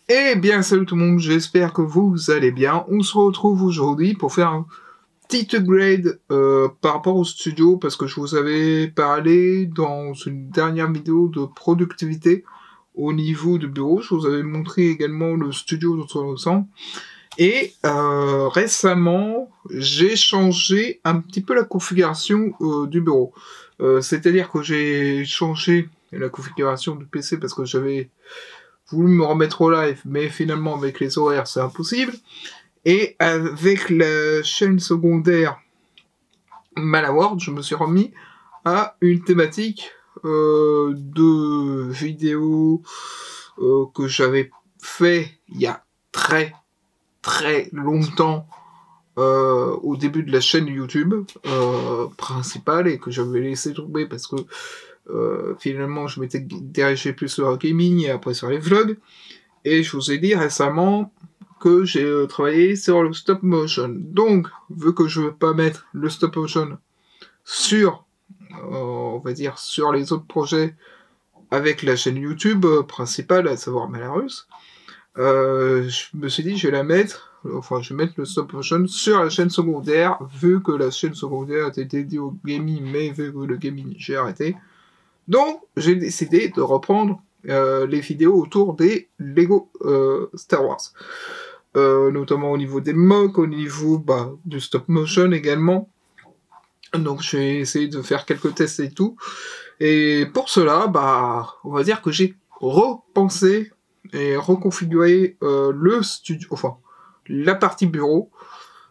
Eh bien, salut tout le monde, j'espère que vous allez bien. On se retrouve aujourd'hui pour faire un petit upgrade par rapport au studio, parce que je vous avais parlé dans une dernière vidéo de productivité au niveau du bureau. Je vous avais montré également le studio dans son ensemble. Et récemment, j'ai changé un petit peu la configuration du bureau. C'est-à-dire que j'ai changé la configuration du PC parce que j'avais voulu me remettre au live, mais finalement avec les horaires c'est impossible. Et avec la chaîne secondaire Malaward, je me suis remis à une thématique de vidéos que j'avais fait il y a très longtemps au début de la chaîne YouTube principale, et que j'avais laissé tomber parce que finalement je m'étais dirigé plus sur le gaming et après sur les vlogs. Et je vous ai dit récemment que j'ai travaillé sur le stop motion. Donc, vu que je veux pas mettre le stop motion sur, on va dire, sur les autres projets avec la chaîne YouTube principale, à savoir Malarus, je me suis dit je vais mettre le stop motion sur la chaîne secondaire, vu que la chaîne secondaire était dédiée au gaming, mais vu que le gaming j'ai arrêté. Donc, j'ai décidé de reprendre les vidéos autour des Lego Star Wars. Notamment au niveau des mocks, au niveau du stop motion également. Donc j'ai essayé de faire quelques tests et tout. Et pour cela, on va dire que j'ai repensé et reconfiguré le studio, enfin la partie bureau.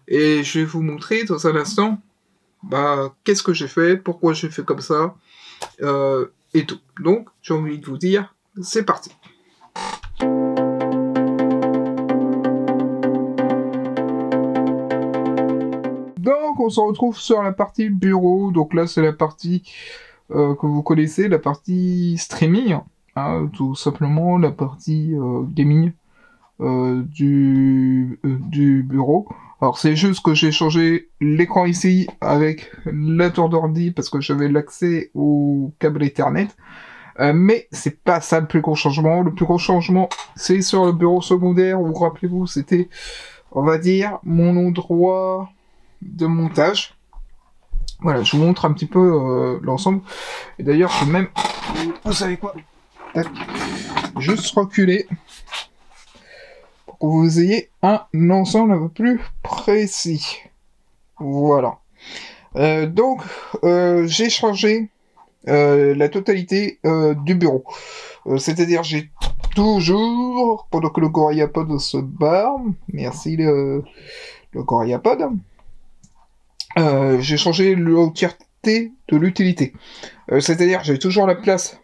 Et je vais vous montrer dans un instant qu'est-ce que j'ai fait, pourquoi j'ai fait comme ça, et tout. Donc j'ai envie de vous dire, c'est parti. Donc on se retrouve sur la partie bureau. Donc là c'est la partie que vous connaissez, la partie streaming, hein, tout simplement la partie gaming du bureau. Alors c'est juste que j'ai changé l'écran ici avec la tour d'ordi parce que j'avais l'accès au câble Ethernet. Mais c'est pas ça le plus gros changement. Le plus gros changement, c'est sur le bureau secondaire où, rappelez-vous, c'était, on va dire, mon endroit de montage. Voilà, je vous montre un petit peu l'ensemble. Et d'ailleurs, je peux même... Vous savez quoi? Tac. Juste reculer pour que vous ayez un ensemble un peu plus précis. Voilà. Donc, j'ai changé la totalité du bureau. C'est-à-dire, j'ai toujours, pendant que le GorillaPod se barre, merci le GorillaPod, j'ai changé l'entièreté de l'utilité. C'est-à-dire, j'ai toujours la place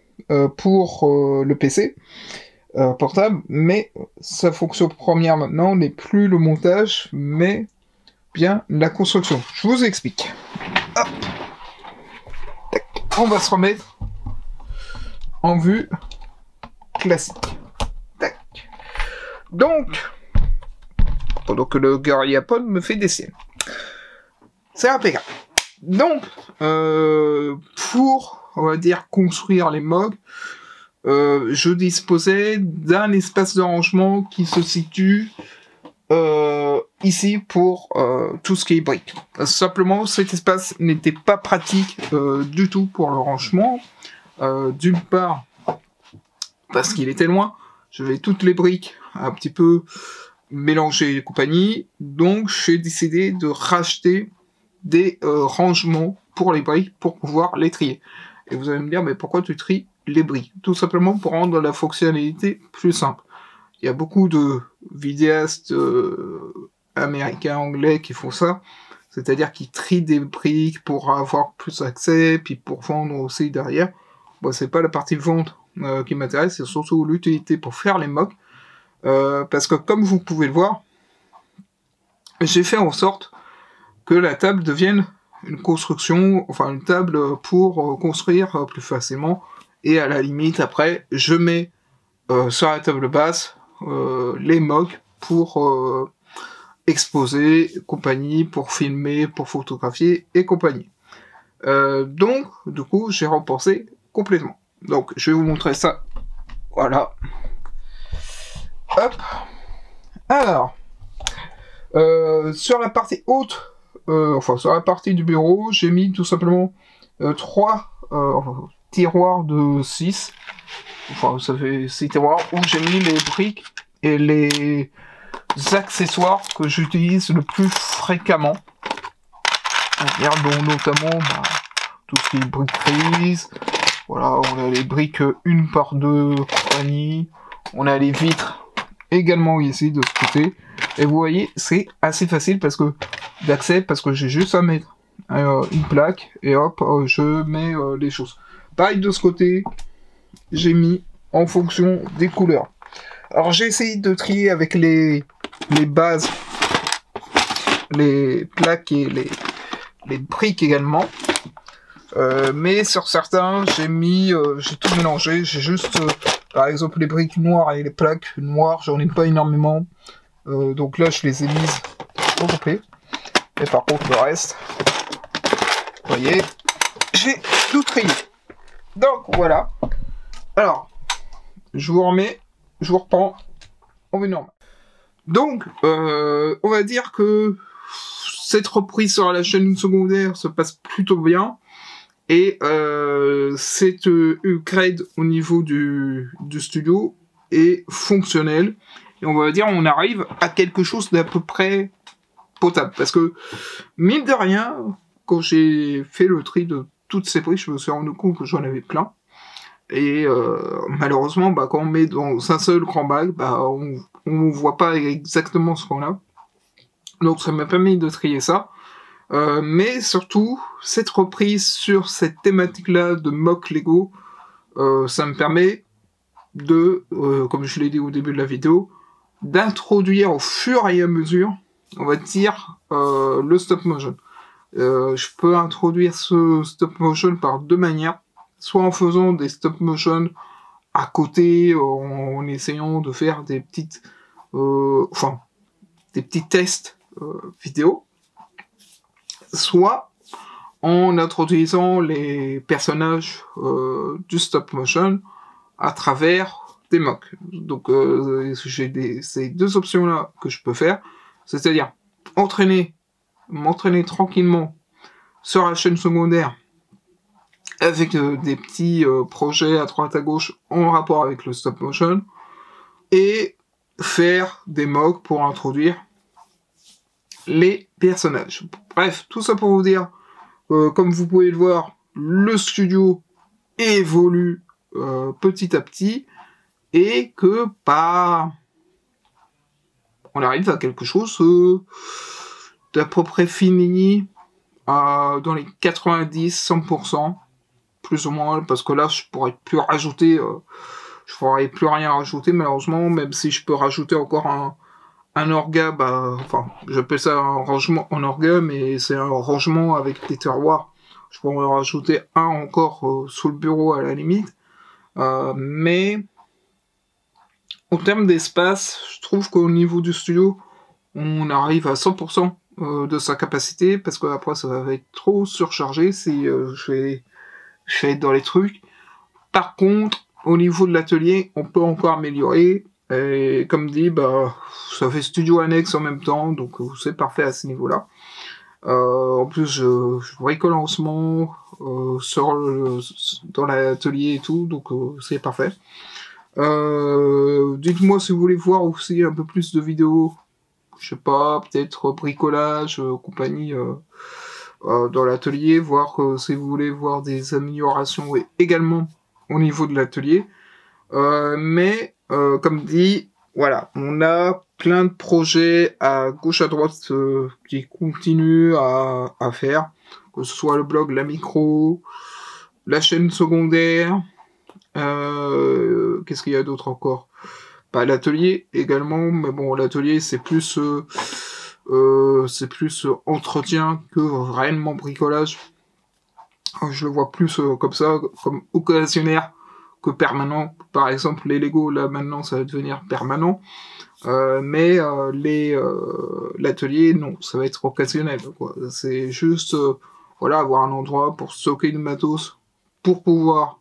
pour le PC portable, mais sa fonction première maintenant n'est plus le montage, mais bien la construction. Je vous explique. Hop. Tac. On va se remettre en vue classique. Tac. Donc, pendant que le GorillaPod me fait des siennes. C'est impeccable. Donc, pour, on va dire, construire les mocks, je disposais d'un espace de rangement qui se situe ici pour tout ce qui est briques. Simplement, cet espace n'était pas pratique du tout pour le rangement. D'une part, parce qu'il était loin, j'avais toutes les briques un petit peu mélangées et compagnie, donc j'ai décidé de racheter des rangements pour les briques pour pouvoir les trier. Et vous allez me dire, mais pourquoi tu tries les briques? Tout simplement pour rendre la fonctionnalité plus simple. Il y a beaucoup de vidéastes américains, anglais qui font ça, c'est-à-dire qu'ils trient des briques pour avoir plus accès, puis pour vendre aussi derrière. Bon, c'est pas la partie vente qui m'intéresse, c'est surtout l'utilité pour faire les mocks, parce que comme vous pouvez le voir, j'ai fait en sorte que la table devienne une construction, enfin une table pour construire plus facilement, et à la limite après je mets sur la table basse les mocks pour exposer, compagnie, pour filmer, pour photographier et compagnie. Donc du coup j'ai repensé complètement. Donc je vais vous montrer ça. Voilà. Hop. Alors, sur la partie haute, enfin sur la partie du bureau, j'ai mis tout simplement 3 tiroirs de 6. Enfin, ça fait 6 tiroirs où j'ai mis les briques et les accessoires que j'utilise le plus fréquemment. Donc, notamment tout ce qui est briques prises. Voilà, on a les briques 1 par 2 compagnie. On a les vitres également ici de ce côté. Et vous voyez, c'est assez facile d'accès parce que j'ai juste à mettre une plaque et hop, je mets les choses. Pareil de ce côté, j'ai mis en fonction des couleurs. Alors j'ai essayé de trier avec les bases, les plaques et les briques également. Mais sur certains, j'ai tout mélangé. J'ai juste, par exemple, les briques noires et les plaques noires, j'en ai pas énormément. Donc là, je les ai mises au complet. Et par contre, le reste, vous voyez, j'ai tout trié. Donc voilà. Alors, je vous reprends en vue normale. Donc, on va dire que cette reprise sur la chaîne secondaire se passe plutôt bien. Et cette upgrade au niveau du studio est fonctionnelle. Et on va dire, on arrive à quelque chose d'à peu près potable. Parce que, mine de rien, quand j'ai fait le tri de toutes ces briques, je me suis rendu compte que j'en avais plein. Et malheureusement, quand on met dans un seul grand bac, on voit pas exactement ce qu'on a. Donc ça m'a permis de trier ça. Mais surtout, cette reprise sur cette thématique-là de mock Lego, ça me permet de, comme je l'ai dit au début de la vidéo, d'introduire au fur et à mesure, on va dire, le stop motion. Je peux introduire ce stop motion par deux manières, soit en faisant des stop motion à côté, en essayant de faire des petites, des petits tests vidéo, soit en introduisant les personnages du stop motion à travers des mocks. Donc j'ai ces deux options-là que je peux faire, c'est-à-dire m'entraîner tranquillement sur la chaîne secondaire avec des petits projets à droite à gauche en rapport avec le stop motion, et faire des mocks pour introduire les personnages. Bref, tout ça pour vous dire, comme vous pouvez le voir, le studio évolue petit à petit, et que on arrive à quelque chose d'à peu près fini dans les 90-100%, plus ou moins, parce que là je pourrais plus rajouter, je pourrais plus rien rajouter malheureusement, même si je peux rajouter encore un orga, enfin j'appelle ça un rangement en orga, mais c'est un rangement avec des tiroirs. Je pourrais en rajouter un encore sous le bureau à la limite, mais en termes d'espace, je trouve qu'au niveau du studio, on arrive à 100% de sa capacité, parce que après ça va être trop surchargé si je vais être dans les trucs. Par contre, au niveau de l'atelier, on peut encore améliorer, et comme dit, ça fait studio annexe en même temps, donc c'est parfait à ce niveau-là. En plus, je bricole en ce moment dans l'atelier et tout, donc c'est parfait. Dites-moi si vous voulez voir aussi un peu plus de vidéos, je sais pas, peut-être bricolage, compagnie, dans l'atelier, voir si vous voulez voir des améliorations également au niveau de l'atelier. Mais, comme dit, voilà, on a plein de projets à gauche à droite qui continuent à faire, que ce soit le blog, la micro, la chaîne secondaire, qu'est-ce qu'il y a d'autre encore? L'atelier également, mais bon, l'atelier c'est plus entretien que réellement bricolage. Je le vois plus comme ça, comme occasionnaire que permanent. Par exemple, les Lego, là maintenant ça va devenir permanent, mais l'atelier, non, ça va être occasionnel, quoi. C'est juste voilà, avoir un endroit pour stocker du matos, pour pouvoir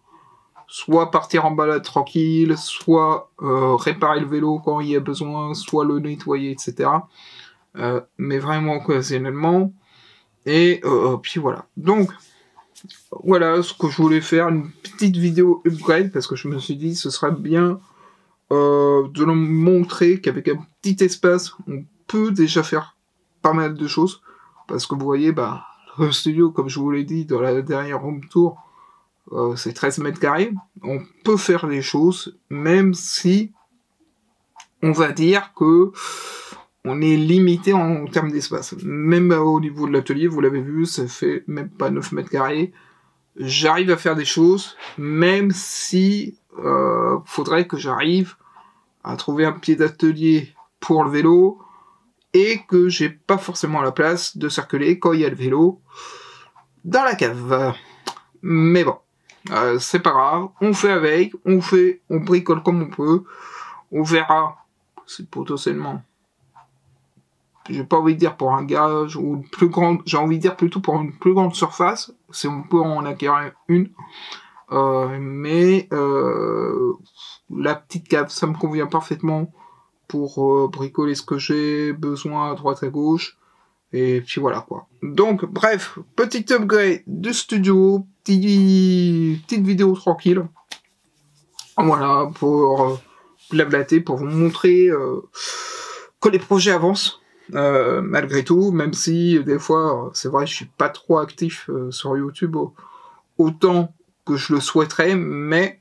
soit partir en balade tranquille, soit réparer le vélo quand il y a besoin, soit le nettoyer, etc. Mais vraiment occasionnellement. Et puis voilà. Donc, voilà ce que je voulais faire, une petite vidéo upgrade, parce que je me suis dit ce serait bien de leur montrer qu'avec un petit espace, on peut déjà faire pas mal de choses. Parce que vous voyez, bah, le studio, comme je vous l'ai dit dans la dernière home tour, c'est 13 mètres carrés. On peut faire des choses, même si on va dire que on est limité en termes d'espace. Même au niveau de l'atelier, vous l'avez vu, ça fait même pas 9 mètres carrés. J'arrive à faire des choses, même si faudrait que j'arrive à trouver un pied d'atelier pour le vélo, et que j'ai pas forcément la place de circuler quand il y a le vélo dans la cave. Mais bon, c'est pas grave, on fait avec, on bricole comme on peut, on verra, c'est potentiellement, j'ai pas envie de dire pour un garage, ou plus grand, j'ai envie de dire plutôt pour une plus grande surface, si on peut en acquérir une, mais la petite cave, ça me convient parfaitement pour bricoler ce que j'ai besoin à droite à gauche, et puis voilà quoi. Donc bref, petit upgrade du studio, petite vidéo tranquille, voilà, pour blablater, pour vous montrer que les projets avancent, malgré tout, même si des fois, c'est vrai, je suis pas trop actif sur YouTube autant que je le souhaiterais, mais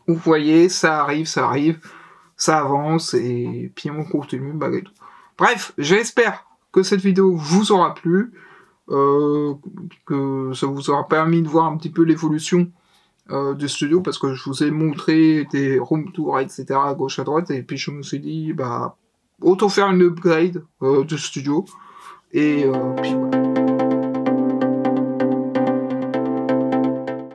vous voyez, ça arrive, ça avance, et puis on continue malgré tout. Bref, j'espère que cette vidéo vous aura plu, que ça vous aura permis de voir un petit peu l'évolution du studio, parce que je vous ai montré des room tours, etc. à gauche à droite, et puis je me suis dit, bah, autant faire une upgrade du studio, et puis voilà.